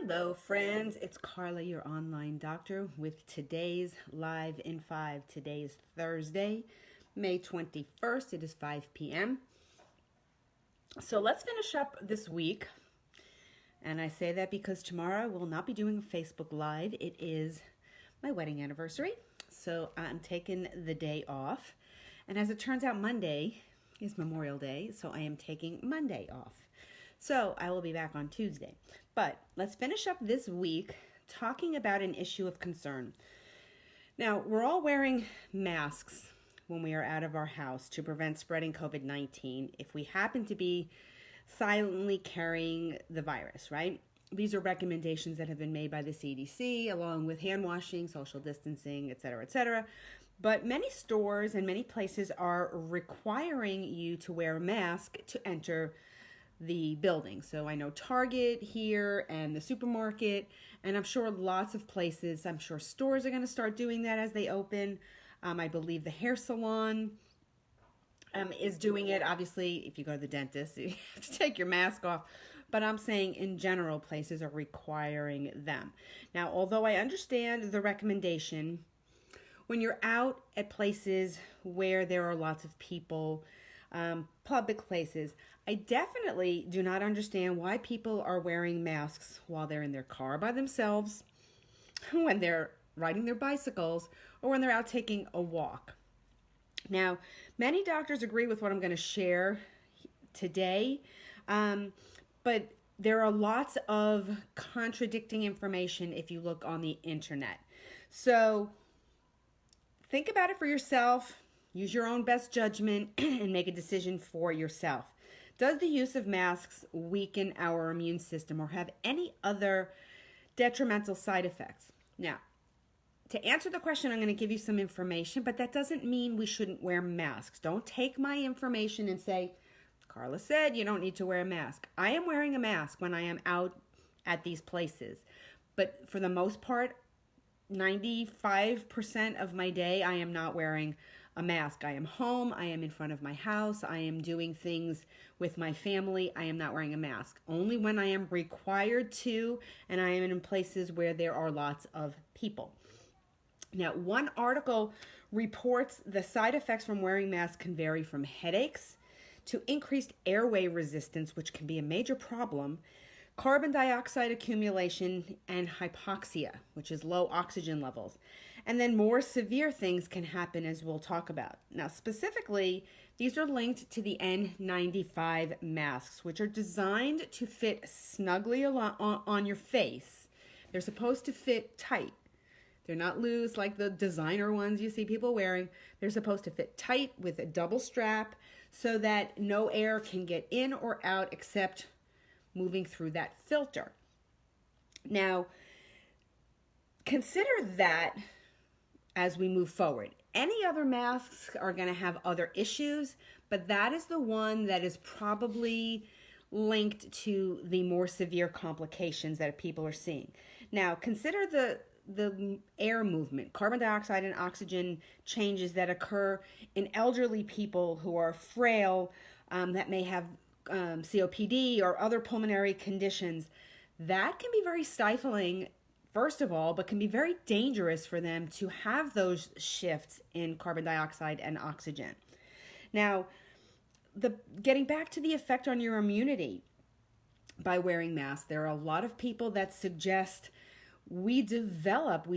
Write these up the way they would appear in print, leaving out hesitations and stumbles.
Hello, friends. It's Carla, your online doctor, with today's Live in 5. Today is Thursday, May 21st. It is 5 p.m. So let's finish up this week. And I say that because tomorrow I will not be doing a Facebook Live. It is my wedding anniversary. So I'm taking the day off. And as it turns out, Monday is Memorial Day. So I am taking Monday off. So I will be back on Tuesday. But let's finish up this week talking about an issue of concern. Now, we're all wearing masks when we are out of our house to prevent spreading COVID-19 if we happen to be silently carrying the virus, right? These are recommendations that have been made by the CDC, along with hand washing, social distancing, et cetera, et cetera. But many stores and many places are requiring you to wear a mask to enter the building. So I know Target here and the supermarket, and I'm sure lots of places, I'm sure stores are going to start doing that as they open. I believe the hair salon is doing it. Obviously, if you go to the dentist, you have to take your mask off. But I'm saying in general, places are requiring them. Now, although I understand the recommendation, when you're out at places where there are lots of people, public places, I definitely do not understand why people are wearing masks while they're in their car by themselves, when they're riding their bicycles, or when they're out taking a walk. Now, many doctors agree with what I'm going to share today, but there are lots of contradicting information if you look on the internet. So think about it for yourself. Use your own best judgment and make a decision for yourself. Does the use of masks weaken our immune system or have any other detrimental side effects? Now, to answer the question, I'm going to give you some information, but that doesn't mean we shouldn't wear masks. Don't take my information and say, Carla said you don't need to wear a mask. I am wearing a mask when I am out at these places. But for the most part, 95% of my day, I am not wearing a mask. I am home. I am in front of my house. I am doing things with my family. I am not wearing a mask. Only when I am required to, and I am in places where there are lots of people. Now, one article reports the side effects from wearing masks can vary from headaches to increased airway resistance, which can be a major problem, carbon dioxide accumulation, and hypoxia, which is low oxygen levels. And then more severe things can happen, as we'll talk about. Now, specifically, these are linked to the N95 masks, which are designed to fit snugly on your face. They're supposed to fit tight. They're not loose like the designer ones you see people wearing. They're supposed to fit tight with a double strap so that no air can get in or out except moving through that filter. Now, consider that as we move forward. Any other masks are going to have other issues, but that is the one that is probably linked to the more severe complications that people are seeing. Now, consider the air movement, carbon dioxide and oxygen changes that occur in elderly people who are frail, that may have COPD or other pulmonary conditions. That can be very stifling, first of all, but can be very dangerous for them to have those shifts in carbon dioxide and oxygen. Now, getting back to the effect on your immunity by wearing masks, there are a lot of people that suggest we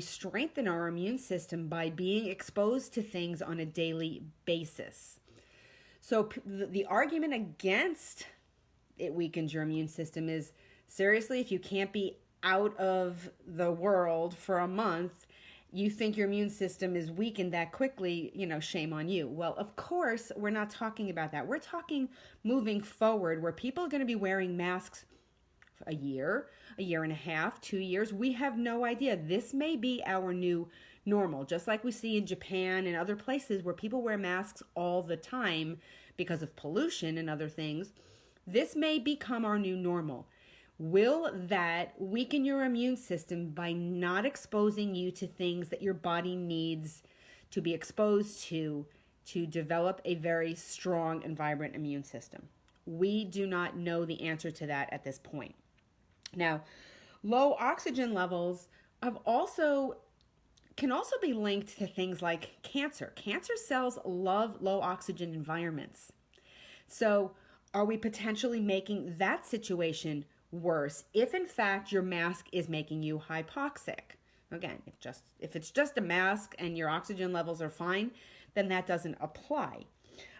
strengthen our immune system by being exposed to things on a daily basis. So the argument against it weakens your immune system is, seriously, if you can't be out of the world for a month, you think your immune system is weakened that quickly, shame on you. Well, of course, we're not talking about that. We're talking moving forward where people are going to be wearing masks a year and a half, 2 years. We have no idea. This may be our new normal, just like we see in Japan and other places where people wear masks all the time because of pollution and other things. This may become our new normal. Will that weaken your immune system by not exposing you to things that your body needs to be exposed to develop a very strong and vibrant immune system? We do not know the answer to that at this point. Now, Low oxygen levels have also can also be linked to things like cancer. Cancer cells love low oxygen environments. So, are we potentially making that situation worse if in fact your mask is making you hypoxic? Again, if it's just a mask and your oxygen levels are fine, then that doesn't apply.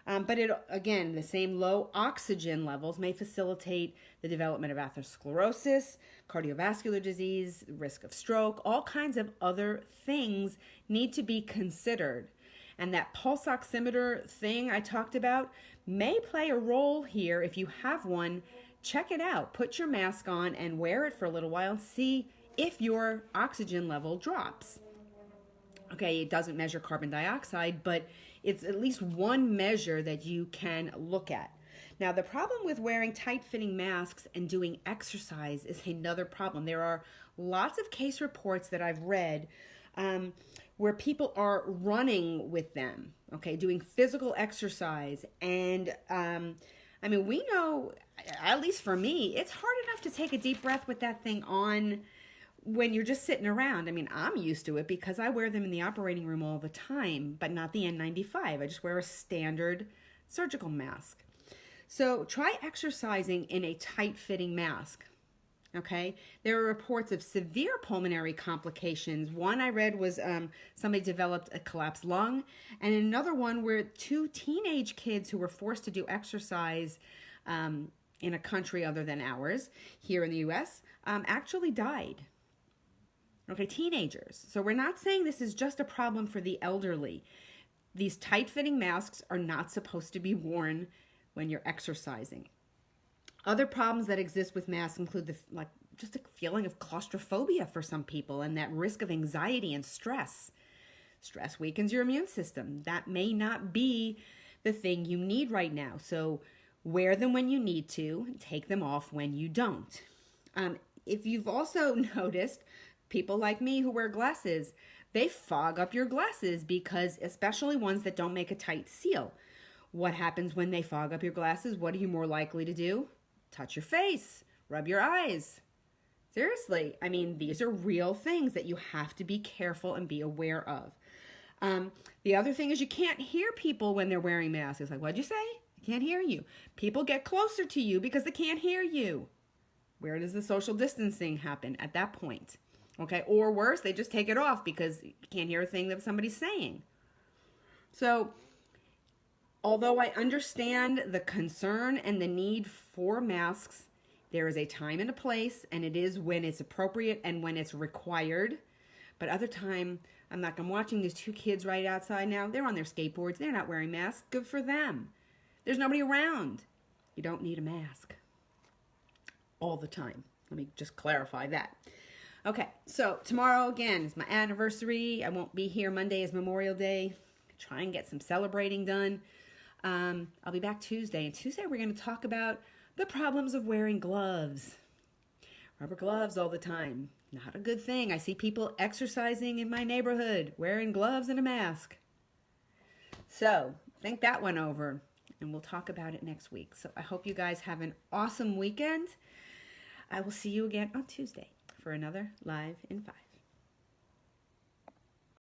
But again, the same low oxygen levels may facilitate the development of atherosclerosis, cardiovascular disease, risk of stroke, all kinds of other things need to be considered. And that pulse oximeter thing I talked about may play a role here. If you have one, check it out. Put your mask on and wear it for a little while and see if your oxygen level drops. Okay, it doesn't measure carbon dioxide, but it's at least one measure that you can look at. Now, the problem with wearing tight-fitting masks and doing exercise is another problem. There are lots of case reports that I've read where people are running with them, okay, doing physical exercise. And we know, at least for me, it's hard enough to take a deep breath with that thing on when you're just sitting around. I'm used to it because I wear them in the operating room all the time, but not the N95. I just wear a standard surgical mask. So try exercising in a tight-fitting mask. Okay, there are reports of severe pulmonary complications. One I read was somebody developed a collapsed lung, and another one where 2 teenage kids who were forced to do exercise in a country other than ours, here in the U.S., actually died. Okay, teenagers. So we're not saying this is just a problem for the elderly. These tight-fitting masks are not supposed to be worn when you're exercising. Other problems that exist with masks include just a feeling of claustrophobia for some people and that risk of anxiety and stress. Stress weakens your immune system. That may not be the thing you need right now. So wear them when you need to, take them off when you don't. If you've also noticed, people like me who wear glasses, they fog up your glasses because, especially ones that don't make a tight seal. What happens when they fog up your glasses? What are you more likely to do? Touch your face, rub your eyes. Seriously, these are real things that you have to be careful and be aware of. The other thing is you can't hear people when they're wearing masks. It's like, what'd you say? I can't hear you. People get closer to you because they can't hear you. Where does the social distancing happen at that point? Okay, or worse, they just take it off because you can't hear a thing that somebody's saying. So, although I understand the concern and the need for masks, there is a time and a place, and it is when it's appropriate and when it's required. But other time, I'm watching these 2 kids right outside now. They're on their skateboards. They're not wearing masks. Good for them. There's nobody around. You don't need a mask all the time. Let me just clarify that. Okay, so tomorrow again is my anniversary. I won't be here. Monday is Memorial Day. Try and get some celebrating done. I'll be back Tuesday. And Tuesday we're going to talk about the problems of wearing gloves. Rubber gloves all the time. Not a good thing. I see people exercising in my neighborhood wearing gloves and a mask. So think that one over, and we'll talk about it next week. So I hope you guys have an awesome weekend. I will see you again on Tuesday for another Live in 5.